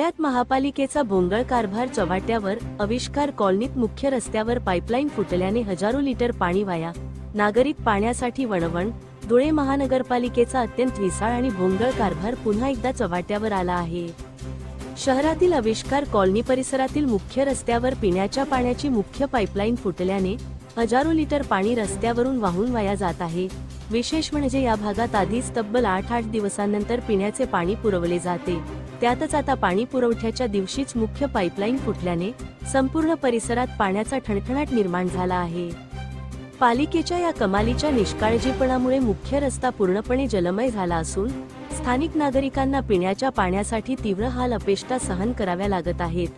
धुळ्यात महापालिकेचा भोंगळ कारभार चव्हाट्यावर, आविष्कार कॉलनीत मुख्य रस्त्यावर पाईपलाईन फुटल्याने हजारो लिटर पाणी वाया, नागरिक पाण्यासाठी वणवण. धुळे महानगरपालिकेचा अत्यंत विसाळ आणि भोंगळ कारभार पुन्हा एकदा चव्हाट्यावर आला आहे. शहरातील आविष्कार कॉलनी परिसरातील मुख्य रस्त्यावर पिण्याच्या पाण्याची मुख्य पाईपलाईन फुटल्याने हजारो लिटर पाणी रस्त्यावरून वाहून वाया जात आहे. विशेष म्हणजे या भागात आधीच तब्बल 8 दिवसांनंतर पिण्याचे पाणी पुरवले जाते. त्यातच आता पाणी पुरवठ्याच्या दिवशीच मुख्य पाईपलाईन फुटल्याने संपूर्ण परिसरात पाण्याचा ठणठणाट निर्माण झाला आहे. पालिकेच्या या कमालीच्या निष्काळजीपणामुळे मुख्य रस्ता पूर्णपणे जलमय झाला असून स्थानिक नागरिकांना पिण्याच्या पाण्यासाठी तीव्र हाल अपेष्टा सहन कराव्या लागत आहेत.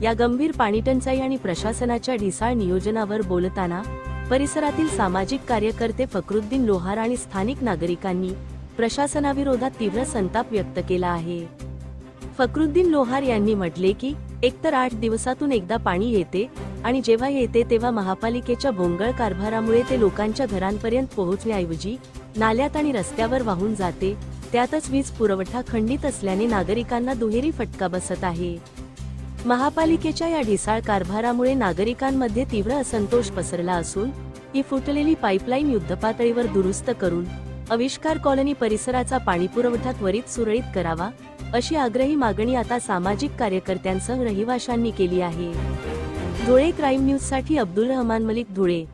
या गंभीर पाणीटंचाई आणि प्रशासनाच्या ढिसाळ नियोजनावर बोलताना परिसरातील सामाजिक कार्यकर्ते फकरुद्दीन लोहार आणि स्थानिक नागरिकांनी प्रशासनाविरोधात तीव्र संताप व्यक्त केला आहे. फकरुद्दीन लोहार यांनी म्हटले की एकतर 8 दिवसातून एकदा पाणी येते आणि जेव्हा येते तेव्हा महापालिकेच्या भोंगळ कारभारामुळे ते लोकांच्या घरांपर्यंत पोहोचण्याऐवजी नाल्यात आणि रस्त्यावर वाहून जाते. त्यातच वीज पुरवठा खंडित असल्याने नागरिकांना दुहेरी फटका बसत आहे. महापालिकेच्या या ढिसाळ कारभारामुळे नागरिकांमध्ये तीव्र असंतोष पसरला असून ही फुटलेली पाईपलाईन युद्धपातळीवर दुरुस्त करून आविष्कार कॉलनी परिसराचा पाणीपुरवठा त्वरित सुरळीत करावा, अशी आग्रही मागणी आता सामाजिक कार्यकर्त्यांसह रहिवाशांनी केली आहे. धुळे क्राईम न्यूज साठी अब्दुल रहमान मलिक, धुळे.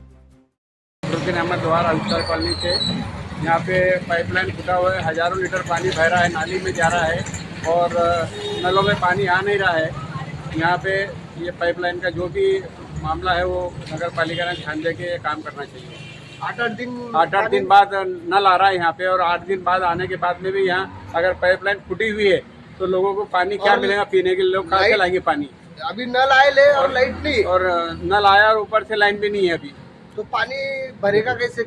अहमद द्वार आविष्कार कॉलोनी से यहाँ पे पाइपलाइन फूटा हुआ है, हजारों लीटर पानी बह रहा है, नाली में जा रहा है और नलों में पानी आ नहीं रहा है. यहाँ पे ये पाइपलाइन का जो भी मामला है वो नगर पालिका ने ध्यान दे के काम करना चाहिए. 8 दिन बाद नल आ रहा है यहाँ पे और 8 दिन बाद आने के बाद में भी यहाँ अगर पाइपलाइन फूटी हुई है तो लोगों को पानी क्या मिलेगा पीने के लिए? लोग कहाँ से लाएंगे पानी? अभी नल आए ले और लाइट नहीं और नल आया और ऊपर से लाइन भी नहीं है अभी, तो पानी भरेगा कैसे?